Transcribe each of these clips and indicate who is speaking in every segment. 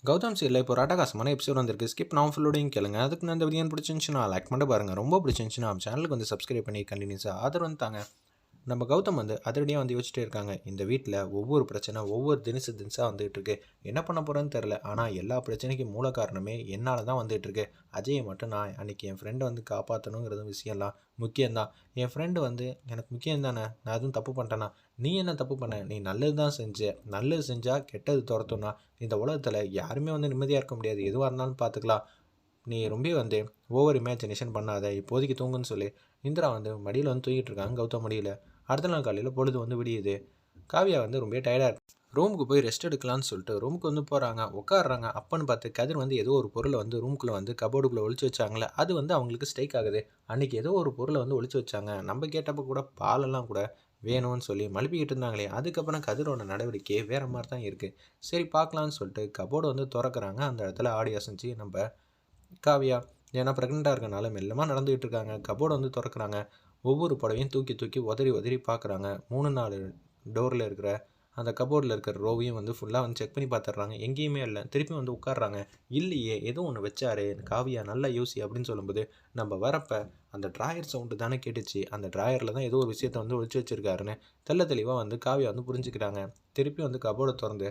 Speaker 1: கௌதம் சீரில் இப்போ ஒரு அட்டகாசமான எபிசோட் வந்திருக்கு. ஸ்கிப் நான் ஃபுல்லோடையும் கேளுங்க. அதுக்கு நான் இந்த வீடியோ பிடிச்சிருந்துச்சுன்னா லைக் பண்ணி பாருங்க. ரொம்ப பிடிச்சிருந்துச்சுன்னா நம்ம சேனலுக்கு வந்து சப்ஸ்கிரைப் பண்ணி கண்டினியூஸாக ஆதரவு வந்து தாங்க. நம்ம கௌதம் வந்து அதிரடியாக வந்து யோசிச்சுட்டே இருக்காங்க. இந்த வீட்டில் ஒவ்வொரு பிரச்சனை ஒவ்வொரு தினசாக வந்துகிட்டு இருக்கு. என்ன பண்ண போகிறேன்னு தெரில. ஆனால் எல்லா பிரச்சனைக்கும் மூல காரணமே என்னால் தான் வந்துகிட்டு இருக்கு. அஜயை மட்டும் நான் அன்றைக்கி என் ஃப்ரெண்டை வந்து காப்பாற்றணுங்கிறது விஷயம்லாம் முக்கியம்தான். என் ஃப்ரெண்டு வந்து எனக்கு முக்கியம் தானே. நான் எதுவும் தப்பு பண்ணிட்டேன்னா நீ என்ன தப்பு பண்ண? நீ நல்லது தான் செஞ்ச. நல்லது செஞ்சால் கெட்டது துரத்தும்னா இந்த உலகத்தில் யாருமே வந்து நிம்மதியாக இருக்க முடியாது. எதுவாக இருந்தாலும் பார்த்துக்கலாம். நீ ரொம்ப வந்து ஓவர் இமேஜினேஷன் பண்ணாத. இப்போதைக்கு தூங்குன்னு சொல்லி இந்திரா வந்து மடியில் வந்து தூங்கிட்டு இருக்காங்க கௌதம் மடியில். அடுத்த நாள் காலையில் பொழுது வந்து விடியுது. காவியா வந்து ரொம்ப டயர்டாக இருக்கு. ரூமுக்கு போய் ரெஸ்ட் எடுக்கலான்னு சொல்லிட்டு ரூமுக்கு வந்து போகிறாங்க, உட்காடுறாங்க. அப்பன்னு பார்த்து கதிர் வந்து ஏதோ ஒரு பொருளை வந்து ரூமுக்குள்ளே வந்து கபோர்டுக்குள்ளே ஒழிச்சு வச்சாங்களே, அது வந்து அவங்களுக்கு ஸ்ட்ரைக் ஆகுது. அன்றைக்கி ஏதோ ஒரு பொருளை வந்து ஒழிச்சு வச்சாங்க. நம்ம கேட்டப்போ கூட பாலெல்லாம் கூட வேணும்னு சொல்லி மழுப்பிக்கிட்டு இருந்தாங்களே. அதுக்கப்புறம் கதிரோட நடவடிக்கையே வேறு மாதிரி தான் இருக்குது. சரி பார்க்கலான்னு சொல்லிட்டு கபோர்டு வந்து திறக்கிறாங்க. அந்த இடத்துல ஆடி அசைஞ்சு நம்ம காவியா ஏன்னா ப்ரெக்னெண்ட்டாக இருக்கனால மெல்லமாக நடந்துகிட்டு இருக்காங்க. கபோர்டை வந்து திறக்கிறாங்க. ஒவ்வொரு புடவையும் தூக்கி தூக்கி உதறி உதறி பார்க்குறாங்க. 3-4 டோரில் இருக்கிற அந்த கபோர்டில் இருக்கிற ரோவையும் வந்து ஃபுல்லாக வந்து செக் பண்ணி பார்த்துட்றாங்க. எங்கேயுமே இல்லை. திருப்பி வந்து உட்காடுறாங்க. இல்லையே ஏதோ ஒன்று வச்சாரு காவியா, நல்லா யோசி அப்படின்னு சொல்லும்போது நம்ம வரப்போ அந்த ட்ராயர் சவுண்டு தானே கேட்டுச்சு. அந்த ட்ராயரில் தான் ஏதோ ஒரு விஷயத்த வந்து ஒழிச்சு வச்சிருக்காருன்னு தெள்ள தெளிவாக வந்து காவியா வந்து புரிஞ்சுக்கிறாங்க. திருப்பி வந்து கபோர்டை திறந்து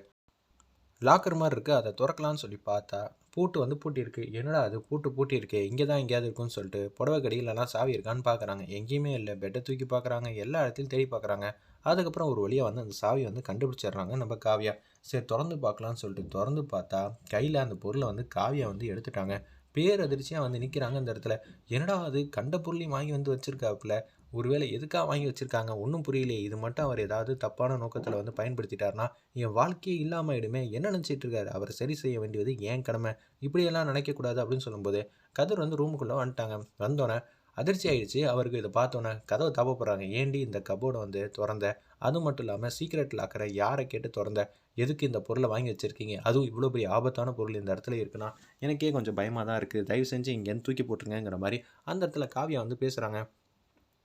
Speaker 1: லாக்கர் மாதிரி இருக்குது, அதை திறக்கலான்னு சொல்லி பார்த்தா பூட்டு வந்து பூட்டியிருக்கு. என்னடா அது பூட்டு பூட்டியிருக்கு, இங்கே தான் எங்கேயாவது இருக்குன்னு சொல்லிட்டு புடவை கடியிலலாம் சாவி இருக்கான்னு பார்க்குறாங்க. எங்கேயுமே இல்லை. பெட்டை தூக்கி பார்க்குறாங்க, எல்லா இடத்துலையும் தேடி பார்க்குறாங்க. அதுக்கப்புறம் ஒரு வழியாக வந்து அந்த சாவி வந்து கண்டுபிடிச்சிடுறாங்க நம்ம காவியா. சரி திறந்து பார்க்கலான்னு சொல்லிட்டு திறந்து பார்த்தா கையில் அந்த பொருளை வந்து காவியா வந்து எடுத்துட்டாங்க. பேரதிர்ச்சியாக வந்து நிற்கிறாங்க அந்த இடத்துல. என்னடா அது கண்ட பொருளையும் வாங்கி வந்து வச்சுருக்காப்புல. ஒருவேளை எதுக்காக வாங்கி வச்சுருக்காங்க ஒன்றும் புரியலையே. இது மட்டும் அவர் ஏதாவது தப்பான நோக்கத்தில் வந்து பயன்படுத்திட்டாருனா என் வாழ்க்கையே இல்லாமல் ஆயிடுமே. என்ன நினச்சிட்டு இருக்காரு? அவரை சரி செய்ய வேண்டியது ஏன் கடமை. இப்படியெல்லாம் நினைக்கக்கூடாது அப்படின்னு சொல்லும்போது கதிர் வந்து ரூமுக்குள்ளே வந்துட்டாங்க. வந்தோடனே அதிர்ச்சி ஆயிடுச்சு அவருக்கு. இதை பார்த்தோன்னே கதவை தப்பப்படுறாங்க. ஏண்டி இந்த கபோர்டை வந்து திறந்த? அது மட்டும் இல்லாமல் சீக்ரெட் லாக்கரை யாரை கேட்டு திறந்த? எதுக்கு இந்த பொருளை வாங்கி வச்சுருக்கீங்க? அதுவும் இவ்வளோ பெரிய ஆபத்தான பொருள் இந்த இடத்துல இருக்குன்னா எனக்கே கொஞ்சம் பயமாக தான் இருக்குது. தயவு செஞ்சு இங்கேருந்து தூக்கி போட்டுருங்கிற மாதிரி அந்த இடத்துல காவியா வந்து பேசுகிறாங்க.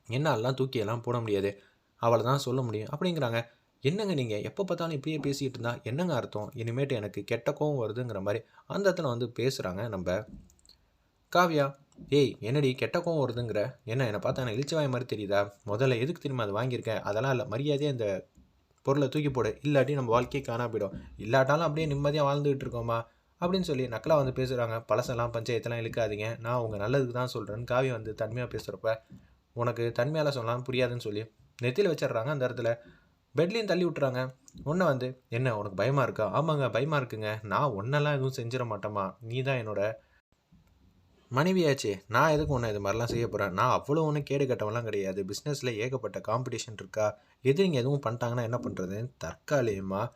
Speaker 1: என்னாலலாம் தூக்கியெல்லாம் போட முடியாது, அவளை தான் சொல்ல முடியும் அப்படிங்கிறாங்க. என்னங்க நீங்கள் எப்போ பார்த்தாலும் இப்படியே பேசிகிட்டு இருந்தா என்னங்க அர்த்தம்? இனிமேட்டு எனக்கு கெட்ட கோவம் வருதுங்கிற மாதிரி அந்த இடத்துல வந்து பேசுகிறாங்க நம்ம காவியா. ஏய் என்னடி கெட்ட கோவம் வருதுங்கிற? என்னை பார்த்தா எனக்கு இழிச்சவாய் மாதிரி தெரியுதா? முதல்ல எதுக்கு திரும்ப அதை வாங்கியிருக்கேன்? அதெல்லாம் இல்லை, மரியாதையாக இந்த பொருளை தூக்கி போடு, இல்லாட்டி நம்ம வாழ்க்கையே காணா போயிடும். இல்லாட்டாலும் அப்படியே நிம்மதியாக வாழ்ந்துகிட்டு இருக்கோமா அப்படின்னு சொல்லி நக்கலாக வந்து பேசுகிறாங்க. பழசெல்லாம் பஞ்சாயத்தெல்லாம் இழுக்காதீங்க, நான் உங்கள் நல்லதுக்கு தான் சொல்கிறேன்னு காவியா வந்து தன்மையாக பேசுகிறப்ப உனக்கு தன்மையால் சொல்லலாம் புரியாதுன்னு சொல்லி நெத்தியில் வச்சிடுறாங்க. அந்த இடத்துல பெட்லேயும் தள்ளி விட்டுறாங்க. ஒன்றை வந்து என்ன உனக்கு பயமாக இருக்கா? ஆமாங்க பயமாக இருக்குங்க. நான் ஒன்றெல்லாம் எதுவும் செஞ்சிட மாட்டேம்மா. நீ தான் என்னோட மனைவியாச்சே. நான் எதுக்கு ஒன்று இது மாதிரிலாம் செய்ய போகிறேன்? நான் அவ்வளோ ஒன்றும் கேடு கட்டவெல்லாம் கிடையாது. பிஸ்னஸில் ஏகப்பட்ட காம்படிஷன் இருக்கா. எதிரிங்க எதுவும் பண்ணிட்டாங்கன்னா என்ன பண்ணுறது? தற்காலிகமாக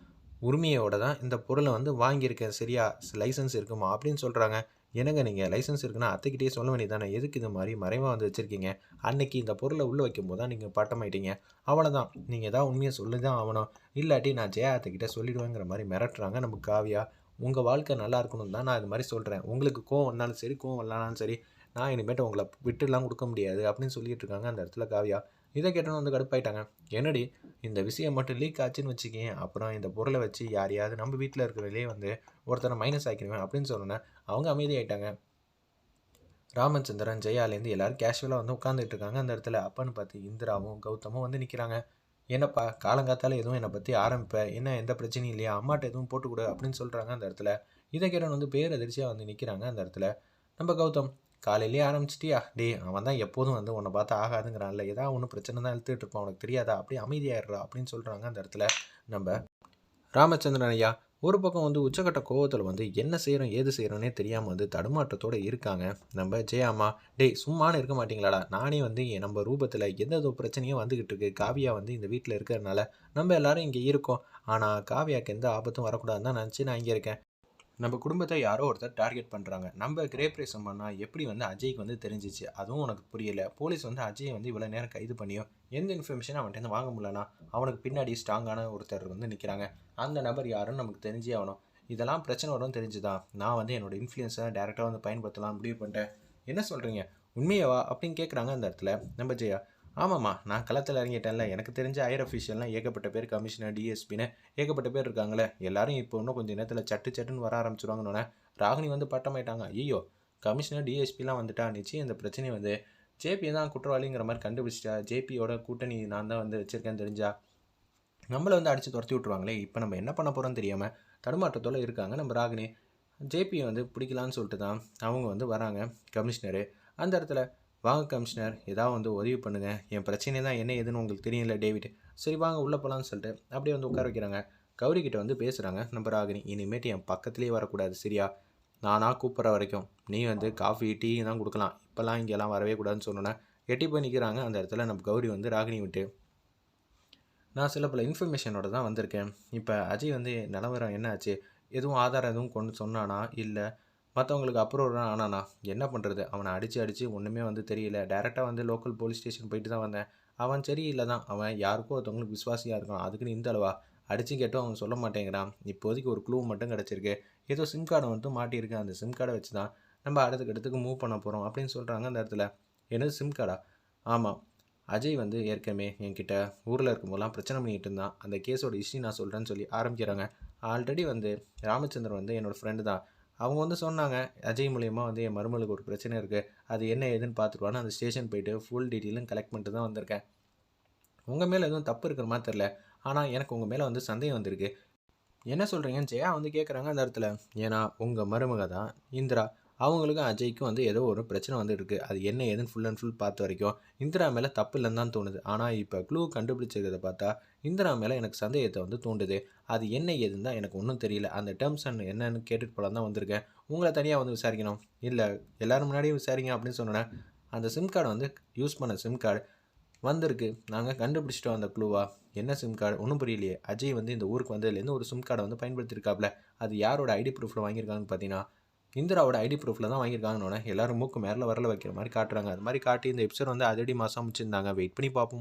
Speaker 1: உரிமையோட தான் இந்த பொருளை வந்து வாங்கியிருக்கேன். சரியா? லைசன்ஸ் இருக்குமா அப்படின்னு சொல்கிறாங்க. என்னங்க நீங்கள் லைசன்ஸ் இருக்குன்னா அத்தைக்கிட்டே சொல்ல வேண்டியது தானே. எதுக்கு இது மாதிரி மறைவாக வந்து வச்சுருக்கீங்க? அன்னைக்கு இந்த பொருளை உள்ளே வைக்கும்போது தான் நீங்கள் பட்டமாயிட்டீங்க. அவ்வளோதான். நீங்கள் ஏதாவது உண்மையை சொல்லி தான் ஆகணும். இல்லாட்டி நான் ஜெயா அத்தைக்கிட்ட சொல்லிவிடுவேங்கிற மாதிரி மிரட்டுறாங்க நம்ம காவியா. உங்கள் வாழ்க்கை நல்லா இருக்கணும் தான் நான் இது மாதிரி சொல்கிறேன். உங்களுக்கு கோவம் வந்தாலும் சரி, கோவம் இல்லைனாலும் சரி, நான் இனிமேட்டு உங்களை விட்டுலாம் கொடுக்க முடியாது அப்படின்னு சொல்லிட்டு இருக்காங்க அந்த இடத்துல காவியா. இதை கேட்டோன்னு வந்து கடுப்பாயிட்டாங்க. என்னடி இந்த விஷயம் மட்டும் லீக் ஆச்சுன்னு வச்சுக்கேன், அப்புறம் இந்த பொருளை வச்சு யாரையாவது நம்ம வீட்டில் இருக்கிறவங்களே வந்து ஒருத்தரை மைனஸ் ஆக்கிடுவேன் அப்படின்னு சொன்னோன்னே அவங்க அமைதியாயிட்டாங்க. ராமச்சந்திரன் ஜெயாலேருந்து எல்லாரும் கேஷுவலாக வந்து உட்காந்துட்டு இருக்காங்க அந்த இடத்துல. அப்பன்னு பார்த்து இந்திராவும் கௌதமும் வந்து நிற்கிறாங்க. என்னப்பா காலங்காத்தால எதுவும் என்னை பற்றி ஆரம்பிப்ப, என்ன எந்த பிரச்சனையும் இல்லையா, அம்மாட்ட எதுவும் போட்டுக்கொடு அப்படின்னு சொல்கிறாங்க அந்த இடத்துல. இதை கேட்டவன் வந்து பேரதிர்ச்சியாக வந்து நிற்கிறாங்க அந்த இடத்துல. நம்ம கௌதம் காலையிலேயே ஆரம்பிச்சிட்டியா? டே அவன் தான் எப்போதும் வந்து உன்னை பார்த்தா ஆகாதுங்கிறான்ல, ஏதாவது ஒன்று பிரச்சனை தான் இழுத்துட்டு இருப்பான், உனக்கு தெரியாதா? அப்படியே அமைதியாயிடுறா அப்படின்னு சொல்கிறாங்க அந்த இடத்துல நம்ம ராமச்சந்திரன் ஐயா. ஒரு பக்கம் வந்து உச்சக்கட்ட கோவத்தில் வந்து என்ன செய்கிறோம் ஏது செய்கிறோன்னே தெரியாமல் வந்து தடுமாற்றத்தோடு இருக்காங்க நம்ம ஜெயாம்மா. டேய் சும்மானு இருக்க மாட்டீங்களாடா? நானே வந்து நம்ம ரூபத்தில் எந்த பிரச்சனையும் வந்துக்கிட்டு இருக்கு. காவியா வந்து இந்த வீட்டில் இருக்கிறதுனால நம்ம எல்லாரும் இங்கே இருக்கோம். ஆனால் காவியாவுக்கு எந்த ஆபத்தும் வரக்கூடாதுன்னு தான் நினச்சி நான் இங்கே இருக்கேன். நம்ம குடும்பத்தை யாரோ ஒருத்தர் டார்கெட் பண்ணுறாங்க. நம்ம கிரேப்ரேஷன் பண்ணால் எப்படி வந்து அஜய்க்கு வந்து தெரிஞ்சிச்சு? அதுவும் உனக்கு புரியலை. போலீஸ் வந்து அஜய் வந்து இவ்வளோ நேரம் கைது பண்ணியும் எந்த இன்ஃபர்மேஷனும் அவன்கிட்ட வாங்க முடியலனா அவனுக்கு பின்னாடி ஸ்ட்ராங்கான ஒருத்தர் வந்து நிற்கிறாங்க. அந்த நபர் யாருன்னு நமக்கு தெரிஞ்சே ஆகணும். இதெல்லாம் பிரச்சனை வரும்னு தெரிஞ்சுதான் நான் வந்து என்னோடய இன்ஃப்ளூயன்ஸை டேரெக்டாக வந்து பயன்படுத்தலாம் முடிவு பண்ணிட்டேன். என்ன சொல்கிறீங்க? உண்மையவா அப்படின்னு கேட்குறாங்க அந்த இடத்துல நம்ம ஜெயா. ஆமாம்மா, நான் களத்துல இறங்கிட்டேன்ல. எனக்கு தெரிஞ்ச ஹையர் அஃபிஷியல்லாம் ஏகப்பட்ட பேர் கமிஷனர், டிஎஸ்பின்னு ஏகப்பட்ட பேர் இருக்காங்களே. எல்லாரும் இப்போ இன்னும் கொஞ்சம் நேரத்துல சட்டு சட்டுன்னு வர ஆரம்பிச்சுருவாங்கன்னோனே, ராகினி வந்து பட்டமாயிட்டாங்க. ஐய்யய்யோ! கமிஷனர், டிஎஸ்பிலாம் வந்துட்டா, நிச்சயம் இந்த பிரச்சனைய வந்து ஜேபி தான் குற்றவாளிங்கிற மாரி கண்டுபிடிச்சுட்டா, ஜேபியோட கூட்டணி நான் தான் வந்து வச்சிருக்கேன்னு தெரிஞ்சா, நம்மள வந்து அடிச்சு துரத்தி விட்டுருவாங்களே. இப்ப நம்ம என்ன பண்ண போறோம்னு தெரியாம தடுமாற்றத்தோட இருக்காங்க நம்ம ராகினி. ஜேபி வந்து பிடிக்கலான்னு சொல்லிட்டு தான் அவங்க வந்து வராங்க கமிஷனரு. அந்த இடத்துல, "வாங்க கமிஷனர், ஏதாவது வந்து உதவி பண்ணுங்க. என் பிரச்சனை தான் என்ன ஏதுன்னு உங்களுக்கு தெரியும்ல டேவிட். சரி வாங்க உள்ள போலான்னு" சொல்லிட்டு அப்படியே வந்து உட்கார வைக்கிறாங்க. கௌரி கிட்ட வந்து பேசுறாங்க நம்ம ராகினி. "இனிமேட்டு என் பக்கத்திலேயே வரக்கூடாது சரியா? நானா கூப்பிட்ற வரைக்கும். நீ வந்து காஃபி, டீ தான் குடுக்கலாம். இப்பலாம் இங்கலாம் வரவே கூடாதுன்னு" சொன்னோனே, எட்டி போய் நிக்கிறாங்க. அந்த இடத்துல நம்ம கௌரி வந்து ராகினி விட்டு, "நான் சில பல இன்ஃபர்மேஷனோட தான் வந்திருக்கேன். இப்ப அஜய் வந்து நிலவரம் என்ன ஆச்சு? எதுவும் ஆதாரம் எதுவும் கொண்டு சொன்னானா? இல்ல மத்தவங்களுக்கு அப்ரூவல் ஆனானா? என்ன பண்றது? அவன அடிச்சு அடிச்சு ஒண்ணுமே வந்து தெரியல. டைரக்ட்டா வந்து லோக்கல் போலீஸ் ஸ்டேஷன் போயிட்டு தான் வந்தேன். அவன் சரியில்ல தான். அவன் யாருக்கோ ஒருத்தவங்களுக்கு விசுவாசியா இருக்கான். அதுக்குன்னு இந்த அளவா? அடிச்சும் கேட்டும் அவன் சொல்ல மாட்டேங்கிறான். இப்போதைக்கு ஒரு க்ளூ மட்டும் கிடைச்சிருக்கு. ஏதோ சிம் கார்டு மட்டும் மாட்டியிருக்கு. அந்த சிம் கார்ட வச்சு தான் நம்ம அடுத்த கட்டத்துக்கு மூவ் பண்ண போறோம்" அப்படின்னு சொல்றாங்க அந்த இடத்துல. "என்னது சிம் கார்டா?" "ஆமா. அஜய் வந்து ஏற்கனவே என்கிட்ட ஊரில் இருக்கும்போதெல்லாம் பிரச்சனை பண்ணிகிட்டு இருந்தான். அந்த கேஸோட ஹிஸ்ட்ரி நான் சொல்கிறேன்னு சொல்லி ஆரம்பிக்கிறாங்க. ஆல்ரெடி வந்து ராமச்சந்திரன் வந்து என்னோடய ஃப்ரெண்டு தான். அவங்க வந்து சொன்னாங்க, அஜய் மூலியமா வந்து என் மருமகளுக்கு ஒரு பிரச்சனை இருக்குது, அது என்ன ஏதுன்னு பார்த்துட்டு அந்த ஸ்டேஷன் போயிட்டு ஃபுல் டீட்டெயிலும் கலெக்ட் பண்ணிட்டு தான் வந்திருக்கேன். உங்கள் மேலே எதுவும் தப்பு இருக்கிற மாதிரி தெரில, ஆனால் எனக்கு உங்கள் மேலே வந்து சந்தேகம் வந்திருக்கு. என்ன சொல்கிறீங்கன்னு ஜெயா வந்து கேட்குறாங்க அந்த இடத்துல. ஏன்னா உங்கள் மருமக தான் இந்திரா. அவங்களுக்கும் அஜய்க்கும் வந்து ஏதோ ஒரு பிரச்சனை வந்து இருக்குது. அது என்ன ஏதுன்னு ஃபுல் அண்ட் ஃபுல் பார்த்த வரைக்கும் இந்திரா மேலே தப்பு இல்லைன்னு தான் தோணுது. ஆனால் இப்போ க்ளூ கண்டுபிடிச்சிருக்கிறத பார்த்தா இந்திரா மேலே எனக்கு சந்தேகத்தை வந்து தூண்டுது. அது என்ன ஏதுன்னு தான் எனக்கு ஒன்றும் தெரியல. அந்த டேர்ம்ஸ் அண்ட் என்னன்னு கேட்டுட்டு போலாம் தான் வந்திருக்கேன். உங்களை தனியாக வந்து விசாரிக்கணும். இல்லை எல்லோரும் முன்னாடியும் விசாரிங்க அப்படின்னு சொன்னேன். அந்த சிம் கார்டை வந்து யூஸ் பண்ண சிம் கார்டு வந்திருக்கு. நாங்க கண்டுபிடிச்சிட்டோம் அந்த க்ளூவா. என்ன சிம் கார்டு? ஒண்ணும் புரியலையே. அஜய் வந்து இந்த ஊருக்கு வந்ததுலேருந்து ஒரு சிம் கார்ட வந்து பயன்படுத்தியிருக்காப்ல. அது யாரோட ஐடி ப்ரூஃப்ல வாங்கியிருக்காங்கன்னு பார்த்தீங்கன்னா, இந்திராவோட ஐடி ப்ரூஃப்ல தான் வாங்கியிருக்காங்கன்னோனே, எல்லாரும் மூக்கு மேல விரல வைக்கிற மாரி காட்டுறாங்க. அது மாரி காட்டி இந்த எபிசோட் வந்து அதிரடி மாசா முடிச்சிருந்தாங்க. வெயிட் பண்ணி பார்ப்போம்.